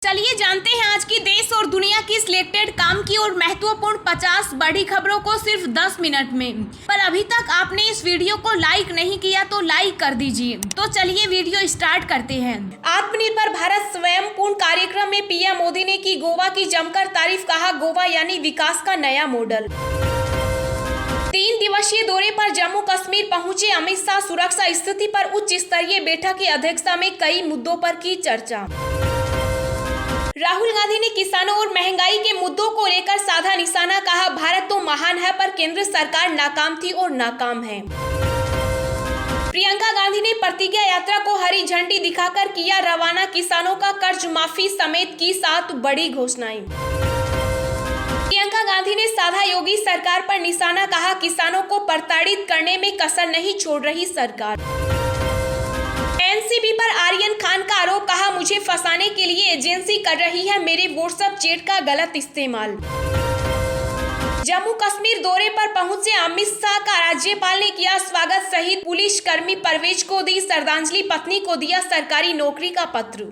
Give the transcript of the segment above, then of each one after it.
चलिए जानते हैं आज की देश और दुनिया की सिलेक्टेड काम की और महत्वपूर्ण 50 बड़ी खबरों को सिर्फ 10 मिनट में। पर अभी तक आपने इस वीडियो को लाइक नहीं किया तो लाइक कर दीजिए। तो चलिए वीडियो स्टार्ट करते हैं। आत्मनिर्भर भारत स्वयं पूर्ण कार्यक्रम में पीएम मोदी ने की गोवा की जमकर तारीफ, कहा गोवा यानी विकास का नया मॉडल। 3 दिवसीय दौरे पर जम्मू कश्मीर पहुंचे अमित शाह, सुरक्षा स्थिति पर उच्च स्तरीय बैठक की अध्यक्षता में कई मुद्दों पर की चर्चा। राहुल गांधी ने किसानों और महंगाई के मुद्दों को लेकर साधा निशाना, कहा भारत तो महान है पर केंद्र सरकार नाकाम थी और नाकाम है। प्रियंका गांधी ने प्रतिज्ञा यात्रा को हरी झंडी दिखाकर किया रवाना, किसानों का कर्ज माफी समेत की 7 बड़ी घोषणाएं। प्रियंका गांधी ने साधा योगी सरकार पर निशाना, कहा किसानों को प्रताड़ित करने में कसर नहीं छोड़ रही सरकार। एनसीबी पर आर्यन खान का आरोप, कहा मुझे फंसाने के लिए एजेंसी कर रही है मेरे व्हाट्सएप चैट का गलत इस्तेमाल। जम्मू कश्मीर दौरे पर पहुंचे अमित शाह का राज्यपाल ने किया स्वागत, शहीद पुलिसकर्मी परवेज को दी श्रद्धांजलि, पत्नी को दिया सरकारी नौकरी का पत्र।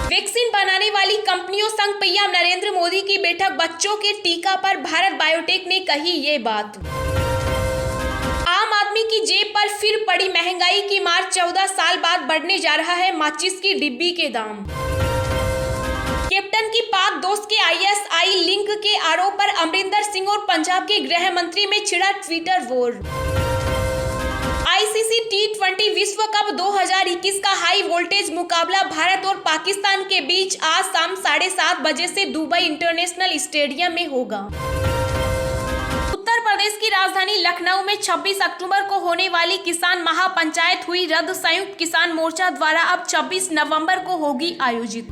वैक्सीन बनाने वाली कंपनियों संग पीएम नरेंद्र मोदी की बैठक, बच्चों के टीका पर भारत बायोटेक ने कही ये बात। आम आदमी की जेब पर फिर पड़ी महंगाई की मार, 14 साल बाद बढ़ने जा रहा है माचिस की डिब्बी के दाम। कैप्टन की पाक दोस्त के आईएसआई लिंक के आरोप पर अमरिंदर सिंह और पंजाब के गृह मंत्री में छिड़ा ट्विटर वॉर। आईसीसी T20 विश्व कप 2021 का हाई वोल्टेज मुकाबला भारत और पाकिस्तान के बीच आज शाम 7:30 बजे से दुबई इंटरनेशनल स्टेडियम में होगा। उत्तर प्रदेश की राजधानी लखनऊ में 26 अक्टूबर को होने वाली किसान महापंचायत हुई रद्द, संयुक्त किसान मोर्चा द्वारा अब 26 नवंबर को होगी आयोजित।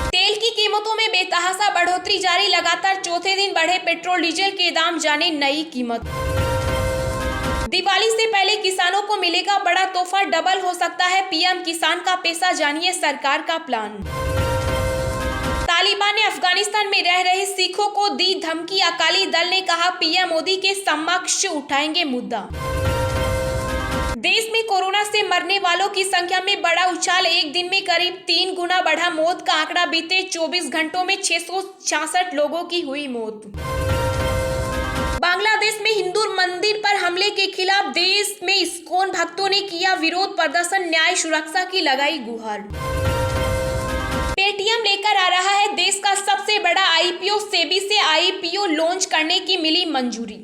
तेल की कीमतों में बेतहाशा बढ़ोतरी जारी, लगातार चौथे दिन बढ़े पेट्रोल डीजल के दाम, जाने नई कीमत। दिवाली से पहले किसानों को मिलेगा बड़ा तोहफा, डबल हो सकता है पीएम किसान का पैसा, जानिए सरकार का प्लान। तालिबान ने अफगानिस्तान में रह रहे सिखों को दी धमकी, अकाली दल ने कहा पीएम मोदी के समक्ष उठाएंगे मुद्दा। देश में कोरोना से मरने वालों की संख्या में बड़ा उछाल, एक दिन में करीब 3 गुना बढ़ा मौत का आंकड़ा, बीते 24 घंटों में 666 लोगों की हुई मौत। बांग्लादेश में हिंदू मंदिर पर हमले के खिलाफ देश में इस्कॉन भक्तों ने किया विरोध प्रदर्शन, न्याय सुरक्षा की लगाई गुहार। पेटीएम लेकर आ रहा है देश का सबसे बड़ा आईपीओ, सेबी से आईपीओ लॉन्च करने की मिली मंजूरी।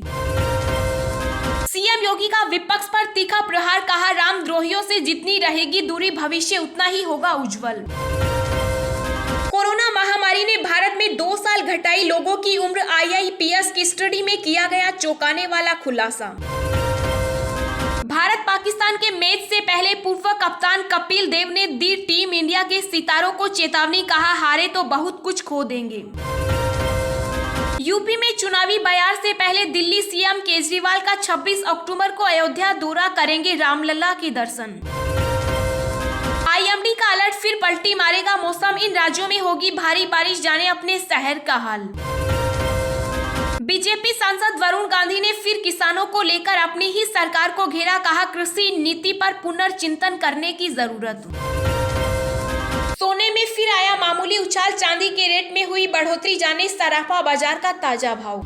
सीएम योगी का विपक्ष पर तीखा प्रहार, कहा रामद्रोहियों से जितनी रहेगी दूरी भविष्य उतना ही होगा उज्जवल। कोरोना महामारी ने भारत में 2 साल घटाई लोगों की उम्र, आईआईपीएस की स्टडी में किया गया चौंकाने वाला खुलासा। भारत पाकिस्तान के मैच से पहले पूर्व कप्तान कपिल देव ने दी टीम इंडिया के सितारों को चेतावनी, कहा हारे तो बहुत कुछ खो देंगे। यूपी में चुनावी बयार से पहले दिल्ली सीएम केजरीवाल का 26 अक्टूबर को अयोध्या दौरा, करेंगे रामलला के दर्शन। आईएमडी का अलर्ट फिर पलटी मारेगा मौसम, इन राज्यों में होगी भारी बारिश, जाने अपने शहर का हाल। बीजेपी सांसद वरुण गांधी ने फिर किसानों को लेकर अपनी ही सरकार को घेरा, कहा कृषि नीति पर पुनर्चिंतन करने की जरूरत। सोने में फिर आया मामूली उछाल, चांदी के रेट में हुई बढ़ोतरी, जाने सराफा बाजार का ताजा भाव।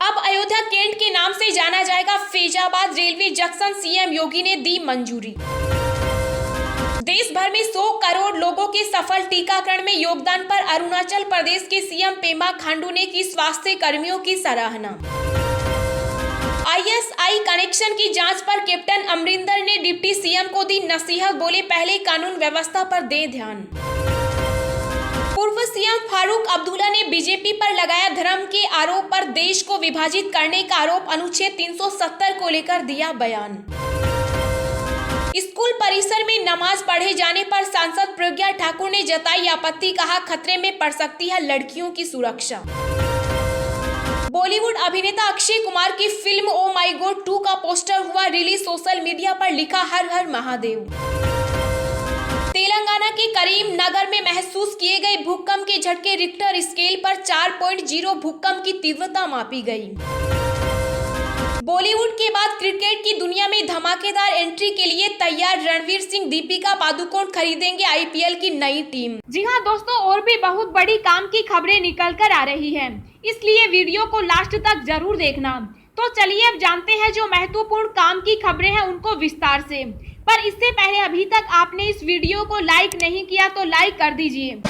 अब अयोध्या कैंट के नाम से जाना जाएगा फैजाबाद रेलवे जंक्शन, सीएम योगी ने दी मंजूरी। देश भर में 100 करोड़ लोगों के सफल टीकाकरण में योगदान पर अरुणाचल प्रदेश के सीएम पेमा खांडू ने की स्वास्थ्य कर्मियों की सराहना। आईएसआई कनेक्शन की जांच पर कैप्टन अमरिंदर ने डिप्टी सीएम को दी नसीहत, बोले पहले कानून व्यवस्था पर दे ध्यान। पूर्व सीएम फारूक अब्दुल्ला ने बीजेपी पर लगाया धर्म के आरोप पर देश को विभाजित करने का आरोप, अनुच्छेद 370 को लेकर दिया बयान। स्कूल परिसर में नमाज पढ़े जाने पर सांसद प्रज्ञा ठाकुर ने जताई आपत्ति, कहा खतरे में पड़ सकती है लड़कियों की सुरक्षा। बॉलीवुड अभिनेता अक्षय कुमार की फिल्म ओ माई गॉड 2 का पोस्टर हुआ रिलीज, सोशल मीडिया पर लिखा हर हर महादेव। तेलंगाना के करीम नगर में महसूस किए गए भूकंप के झटके, रिक्टर स्केल पर 4.0 भूकंप की तीव्रता मापी गई। बॉलीवुड के बाद क्रिकेट की दुनिया में धमाकेदार एंट्री के लिए तैयार रणवीर सिंह, दीपिका पादुकोण खरीदेंगे आईपीएल की नई टीम। जी हां दोस्तों, और भी बहुत बड़ी काम की खबरें निकल कर आ रही हैं, इसलिए वीडियो को लास्ट तक जरूर देखना। तो चलिए अब जानते हैं जो महत्वपूर्ण काम की खबरें हैं उनको विस्तार से। पर इससे पहले अभी तक आपने इस वीडियो को लाइक नहीं किया तो लाइक कर दीजिए।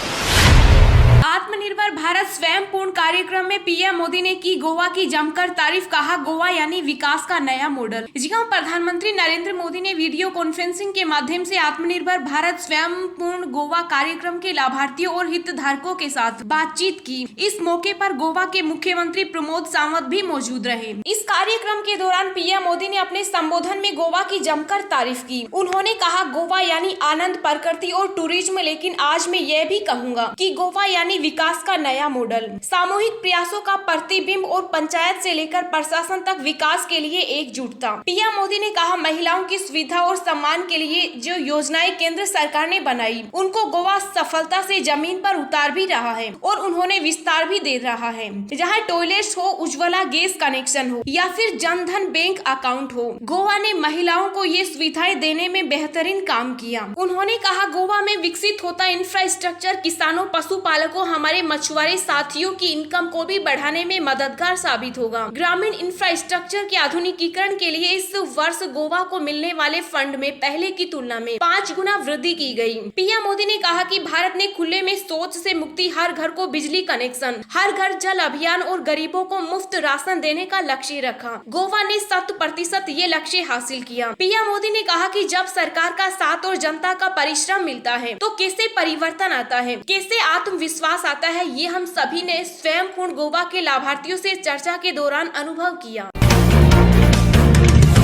आत्मनिर्भर भारत स्वयं पूर्ण कार्यक्रम में पीएम मोदी ने की गोवा की जमकर तारीफ, कहा गोवा यानी विकास का नया मॉडल। जी हां, प्रधानमंत्री नरेंद्र मोदी ने वीडियो कॉन्फ्रेंसिंग के माध्यम से आत्मनिर्भर भारत स्वयं पूर्ण गोवा कार्यक्रम के लाभार्थियों और हितधारकों के साथ बातचीत की। इस मौके पर गोवा के मुख्यमंत्री प्रमोद सावंत भी मौजूद रहे। इस कार्यक्रम के दौरान पीएम मोदी ने अपने संबोधन में गोवा की जमकर तारीफ की। उन्होंने कहा गोवा यानी आनंद, प्रकृति और टूरिज्म, लेकिन आज मैं यह भी कहूँगा कि गोवा यानी विकास का नया मॉडल, सामूहिक प्रयासों का प्रतिबिंब और पंचायत से लेकर प्रशासन तक विकास के लिए एकजुटता। पीएम मोदी ने कहा महिलाओं की सुविधा और सम्मान के लिए जो योजनाएं केंद्र सरकार ने बनाई उनको गोवा सफलता से जमीन पर उतार भी रहा है और उन्होंने विस्तार भी दे रहा है। जहां टॉयलेट्स हो, उज्ज्वला गैस कनेक्शन हो या फिर जनधन बैंक अकाउंट हो, गोवा ने महिलाओं को ये सुविधाएं देने में बेहतरीन काम किया। उन्होंने कहा गोवा में विकसित होता इंफ्रास्ट्रक्चर किसानों, पशुपालकों, हमारे मछुआरे साथियों की इनकम को भी बढ़ाने में मददगार साबित होगा। ग्रामीण इंफ्रास्ट्रक्चर के आधुनिकीकरण के लिए इस वर्ष गोवा को मिलने वाले फंड में पहले की तुलना में 5 गुना वृद्धि की गई। पीएम मोदी ने कहा कि भारत ने खुले में शौच से मुक्ति, हर घर को बिजली कनेक्शन, हर घर जल अभियान और गरीबों को मुफ्त राशन देने का लक्ष्य रखा। गोवा ने 100% ये लक्ष्य हासिल किया। पीएम मोदी ने कहा कि जब सरकार का साथ और जनता का परिश्रम मिलता है तो कैसे परिवर्तन आता है, कैसे आत्मविश्वास आता है, ये हम सभी ने स्वयं पूर्ण गोवा के लाभार्थियों से चर्चा के दौरान अनुभव किया।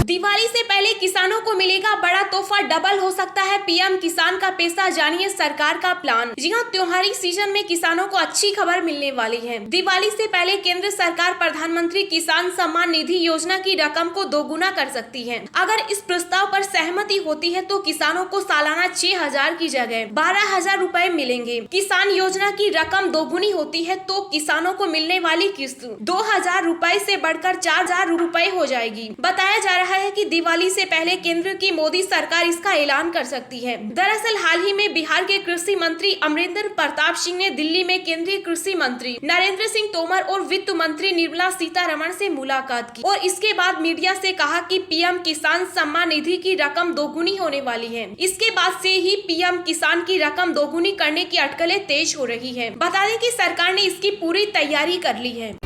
दिवाली से पहले किसानों को मिलेगा बड़ा तोहफा, डबल हो सकता है पीएम किसान का पैसा, जानिए सरकार का प्लान। जी हां, त्योहारी सीजन में किसानों को अच्छी खबर मिलने वाली है। दिवाली से पहले केंद्र सरकार प्रधानमंत्री किसान सम्मान निधि योजना की रकम को दोगुना कर सकती है। अगर इस प्रस्ताव पर सहमति होती है तो किसानों को सालाना 6,000 की जगह 12,000 रूपए मिलेंगे। किसान योजना की रकम दोगुनी होती है तो किसानों को मिलने वाली किस्त 2,000 रूपए से बढ़कर 4,000 रूपए हो जाएगी। बताया जा रहा है कि दिवाली से पहले केंद्र की मोदी सरकार इसका ऐलान कर सकती है। दरअसल हाल ही में बिहार के कृषि मंत्री अमरिंदर प्रताप सिंह ने दिल्ली में केंद्रीय कृषि मंत्री नरेंद्र सिंह तोमर और वित्त मंत्री निर्मला सीतारमण से मुलाकात की और इसके बाद मीडिया से कहा कि पीएम किसान सम्मान निधि की रकम दोगुनी होने वाली है। इसके बाद से ही पीएम किसान की रकम दोगुनी करने की अटकलें तेज हो रही है। बता दें कि सरकार ने इसकी पूरी तैयारी कर ली है।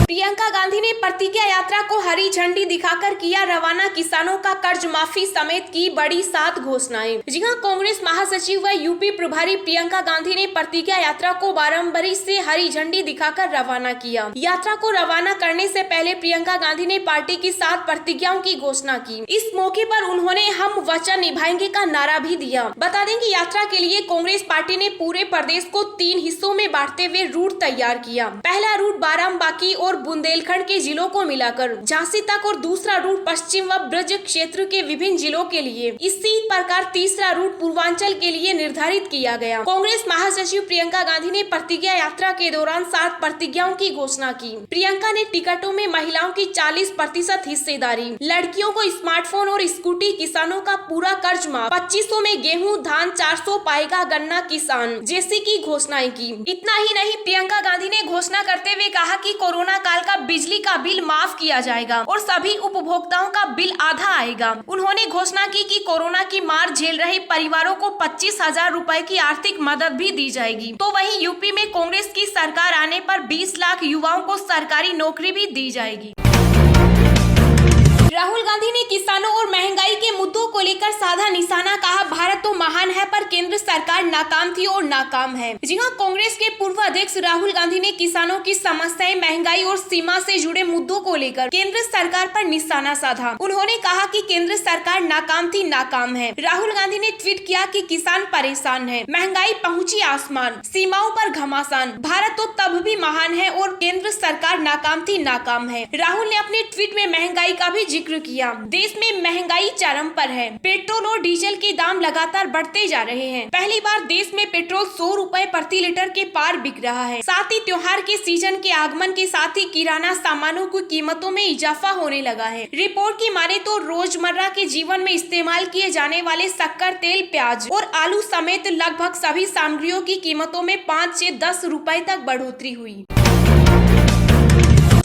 प्रियंका गांधी ने प्रतिज्ञा यात्रा को हरी झंडी दिखाकर किया रवाना, किसानों का कर्ज माफी समेत की बड़ी 7 घोषणाएं। जी हां, कांग्रेस महासचिव व यूपी प्रभारी प्रियंका गांधी ने प्रतिज्ञा यात्रा को बाराबरी से हरी झंडी दिखाकर रवाना किया। यात्रा को रवाना करने से पहले प्रियंका गांधी ने पार्टी की 7 प्रतिज्ञाओं की घोषणा की। इस मौके पर उन्होंने हम वचन निभाएंगे का नारा भी दिया। बता दें कि यात्रा के लिए कांग्रेस पार्टी ने पूरे प्रदेश को 3 हिस्सों में बांटते हुए रूट तैयार किया। पहला रूट बाराबंकी और बुंदेलखंड के जिलों को मिलाकर झांसी तक और दूसरा रूट पश्चिम व ब्रज क्षेत्र के विभिन्न जिलों के लिए। इसी प्रकार तीसरा रूट पूर्वांचल के लिए निर्धारित किया गया। कांग्रेस महासचिव प्रियंका गांधी ने प्रतिज्ञा यात्रा के दौरान 7 प्रतिज्ञाओं की घोषणा की। प्रियंका ने टिकटों में महिलाओं की 40% हिस्सेदारी, लड़कियों को स्मार्टफोन और स्कूटी, किसानों का पूरा कर्ज माफ, 2500 में गेहूं धान, 400 पाएगा गन्ना किसान जैसी की घोषणाएं की। इतना ही नहीं, प्रियंका गांधी ने घोषणा करते हुए कहा कि कोरोना काल का बिजली का बिल माफ किया जाएगा और सभी उपभोक्ताओं का बिल आधा आएगा। उन्होंने घोषणा की कि कोरोना की मार झेल रहे परिवारों को 25,000 रूपए की आर्थिक मदद भी दी जाएगी। तो वहीं यूपी में कांग्रेस की सरकार आने पर 20 लाख युवाओं को सरकारी नौकरी भी दी जाएगी। राहुल गांधी ने किसानों और महंगाई के मुद्दों को लेकर साधा निशाना, कहा भारत तो महान है पर केंद्र सरकार नाकाम थी और नाकाम है। जी हां, कांग्रेस के पूर्व अध्यक्ष राहुल गांधी ने किसानों की समस्याएं, महंगाई और सीमा से जुड़े मुद्दों को लेकर केंद्र सरकार पर निशाना साधा। उन्होंने कहा कि केंद्र सरकार नाकाम थी, नाकाम है। राहुल गांधी ने ट्वीट किया कि किसान परेशान है, महंगाई पहुंची आसमान, सीमाओं पर घमासान, भारत तो तब भी महान है और केंद्र सरकार नाकाम थी, नाकाम है। राहुल ने अपने ट्वीट में महंगाई का भी जिक्र किया। देश में महंगाई चरम पर है, पेट्रोल और डीजल के दाम लगातार बढ़ते जा रहे हैं। पहली बार देश में पेट्रोल 100 रुपए प्रति लीटर के पार बिक रहा है। साथ ही त्योहार के सीजन के आगमन के साथ ही किराना सामानों की कीमतों में इजाफा होने लगा है। रिपोर्ट की माने तो रोजमर्रा के जीवन में इस्तेमाल किए जाने वाले शक्कर, तेल, प्याज और आलू समेत लगभग सभी सामग्रियों की कीमतों में 5 से 10 रुपए तक बढ़ोतरी हुई।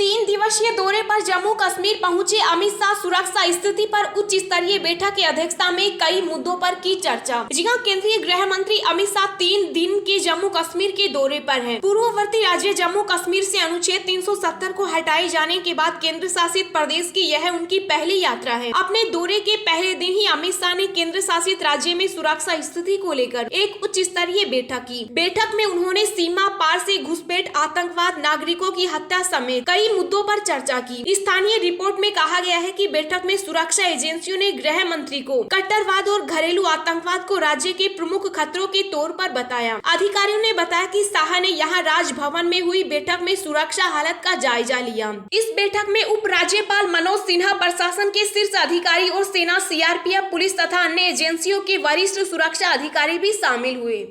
3 दिवसीय दौरे पर जम्मू कश्मीर पहुंचे अमित शाह सुरक्षा स्थिति पर उच्च स्तरीय बैठक की अध्यक्षता में कई मुद्दों पर की चर्चा। जी हां, केंद्रीय गृह मंत्री अमित शाह 3 दिन के जम्मू कश्मीर के दौरे पर हैं। पूर्ववर्ती राज्य जम्मू कश्मीर से अनुच्छेद 370 को हटाए जाने के बाद केंद्र शासित प्रदेश की यह उनकी पहली यात्रा है। अपने दौरे के पहले दिन ही अमित शाह ने केंद्र शासित राज्य में सुरक्षा स्थिति को लेकर एक उच्च स्तरीय बैठक की। बैठक में उन्होंने सीमा पार से घुसपैठ, आतंकवाद, नागरिकों की हत्या समेत कई मुद्दों पर चर्चा की। स्थानीय रिपोर्ट में कहा गया है कि बैठक में सुरक्षा एजेंसियों ने गृह मंत्री को कट्टरवाद और घरेलू आतंकवाद को राज्य के प्रमुख खतरों के तौर पर बताया। अधिकारियों ने बताया कि शाह ने यहां राजभवन में हुई बैठक में सुरक्षा हालत का जायजा लिया। इस बैठक में उप राज्यपाल मनोज सिन्हा, प्रशासन के शीर्ष अधिकारी और सेना, सीआरपीएफ, पुलिस तथा अन्य एजेंसियों के वरिष्ठ सुरक्षा अधिकारी भी शामिल हुए।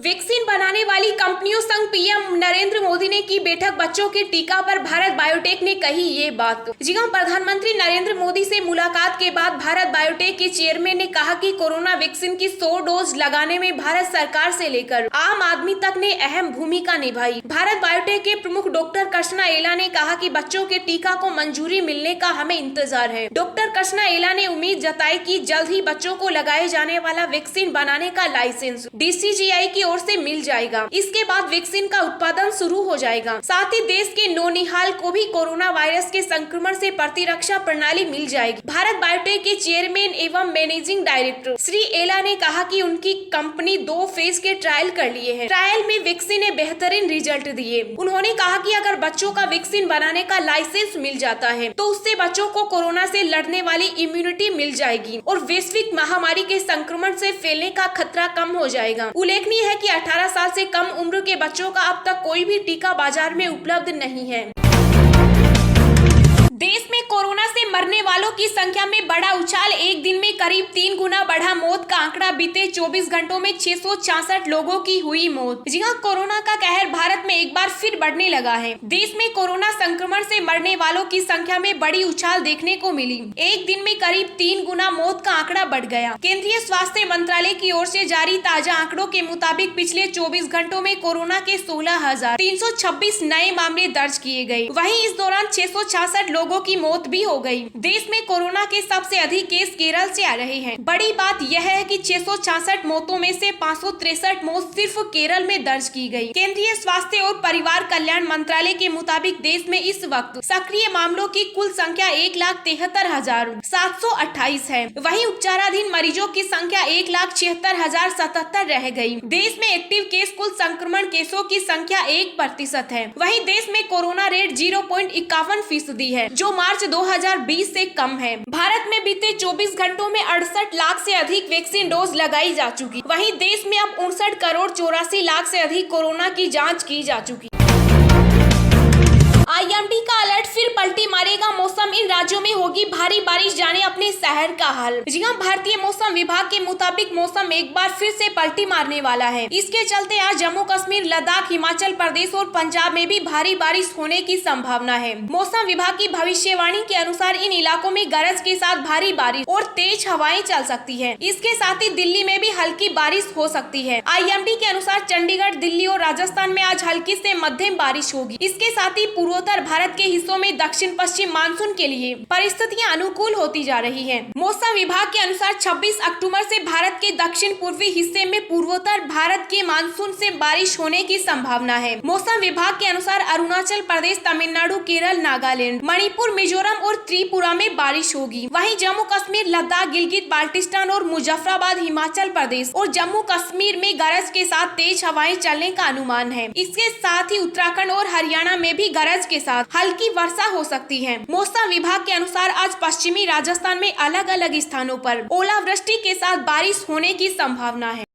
वैक्सीन बनाने वाली कंपनियों संग पीएम नरेंद्र मोदी ने की बैठक। बच्चों के टीका पर भारत बायोटेक ने कही ये बात। जी हां, प्रधानमंत्री नरेंद्र मोदी से मुलाकात के बाद भारत बायोटेक के चेयरमैन ने कहा कि कोरोना वैक्सीन की 100 डोज लगाने में भारत सरकार से लेकर आम आदमी तक ने अहम भूमिका निभाई। भारत बायोटेक के प्रमुख डॉक्टर कृष्णा एला ने कहा कि बच्चों के टीका को मंजूरी मिलने का हमें इंतजार है। डॉक्टर कृष्णा एला ने उम्मीद जताई कि जल्द ही बच्चों को लगाए जाने वाला वैक्सीन बनाने का लाइसेंस DCGI की ओर से मिल जाएगा। इसके बाद वैक्सीन का उत्पादन शुरू हो जाएगा। साथ ही देश के नौनिहाल को भी कोरोना वायरस के संक्रमण से प्रतिरक्षा प्रणाली मिल जाएगी। भारत बायोटेक के चेयरमैन एवं मैनेजिंग डायरेक्टर श्री एला ने कहा कि उनकी कंपनी 2 फेज के ट्रायल कर लिए हैं। ट्रायल में वैक्सीन ने बेहतरीन रिजल्ट दिए। उन्होंने कहा कि अगर बच्चों का वैक्सीन बनाने का लाइसेंस मिल जाता है तो उससे बच्चों को कोरोना से लड़ने वाली इम्यूनिटी मिल जाएगी और वैश्विक महामारी के संक्रमण से फैलने का खतरा कम हो जाएगा। उल्लेखनीय है कि 18 साल से कम उम्र के बच्चों का अब तक कोई भी टीका बाजार में उपलब्ध नहीं है। देश में कोरोना से मरने वालों की संख्या में बड़ा उछाल। एक दिन में करीब 3 गुना बढ़ा मौत का आंकड़ा। बीते 24 घंटों में 666 लोगों की हुई मौत। जी हां, कोरोना का कहर भारत में एक बार फिर बढ़ने लगा है। देश में कोरोना संक्रमण से मरने वालों की संख्या में बड़ी उछाल देखने को मिली। एक दिन में करीब 3 गुना मौत का आंकड़ा बढ़ गया। केंद्रीय स्वास्थ्य मंत्रालय की ओर से जारी ताजा आंकड़ों के मुताबिक पिछले 24 घंटों में कोरोना के 16,326 नए मामले दर्ज किए गए। वहीं इस दौरान 666 लोगों की मौत भी हो गई। देश में कोरोना के सबसे अधिक केस केरल से आ रहे हैं। बड़ी बात यह है कि 666 मौतों में से 563 मौत सिर्फ केरल में दर्ज की गई। केंद्रीय स्वास्थ्य और परिवार कल्याण मंत्रालय के मुताबिक देश में इस वक्त सक्रिय मामलों की कुल संख्या 1,73,728 है। वहीं उपचाराधीन मरीजों की संख्या 1,76,077 रह गई। देश में एक्टिव केस कुल संक्रमण केसों की संख्या 1% है। वहीं देश में कोरोना रेट 0.51% है, जो मार्च 2020 से कम है। भारत में बीते 24 घंटों में 68 लाख से अधिक वैक्सीन डोज लगाई जा चुकी। वहीं देश में अब 59,84,00,000 से अधिक कोरोना की जांच की जा चुकी। IMD का अलर्ट, फिर पलटी मारेगा मौसम। इन राज्यों में होगी भारी बारिश, जाने अपने शहर का हाल। जी हां, भारतीय मौसम विभाग के मुताबिक मौसम एक बार फिर से पलटी मारने वाला है। इसके चलते आज जम्मू कश्मीर, लद्दाख, हिमाचल प्रदेश और पंजाब में भी भारी बारिश होने की संभावना है। मौसम विभाग की भविष्यवाणी के अनुसार इन इलाकों में गरज के साथ भारी बारिश और तेज हवाएं चल सकती है। इसके साथ ही दिल्ली में भी हल्की बारिश हो सकती है। IMD के अनुसार चंडीगढ़, दिल्ली और राजस्थान में आज हल्की से मध्यम बारिश होगी। इसके साथ ही पूर्वोत्तर भारत के हिस्सों में दक्षिण पश्चिम मानसून के लिए परिस्थितियां अनुकूल होती जा रही हैं। मौसम विभाग के अनुसार 26 अक्टूबर से भारत के दक्षिण पूर्वी हिस्से में पूर्वोत्तर भारत के मानसून से बारिश होने की संभावना है। मौसम विभाग के अनुसार अरुणाचल प्रदेश, तमिलनाडु, केरल, नागालैंड, मणिपुर, मिजोरम और त्रिपुरा में बारिश होगी। वहीं जम्मू कश्मीर, लद्दाख, गिलगित बाल्टिस्तान और मुजफ्फराबाद, हिमाचल प्रदेश और जम्मू कश्मीर में गरज के साथ तेज हवाएं चलने का अनुमान है। इसके साथ ही उत्तराखंड और हरियाणा में भी गरज के साथ हल्की वर्षा हो सकती है। मौसम विभाग के अनुसार आज पश्चिमी राजस्थान में अलग अलग स्थानों पर ओलावृष्टि के साथ बारिश होने की संभावना है।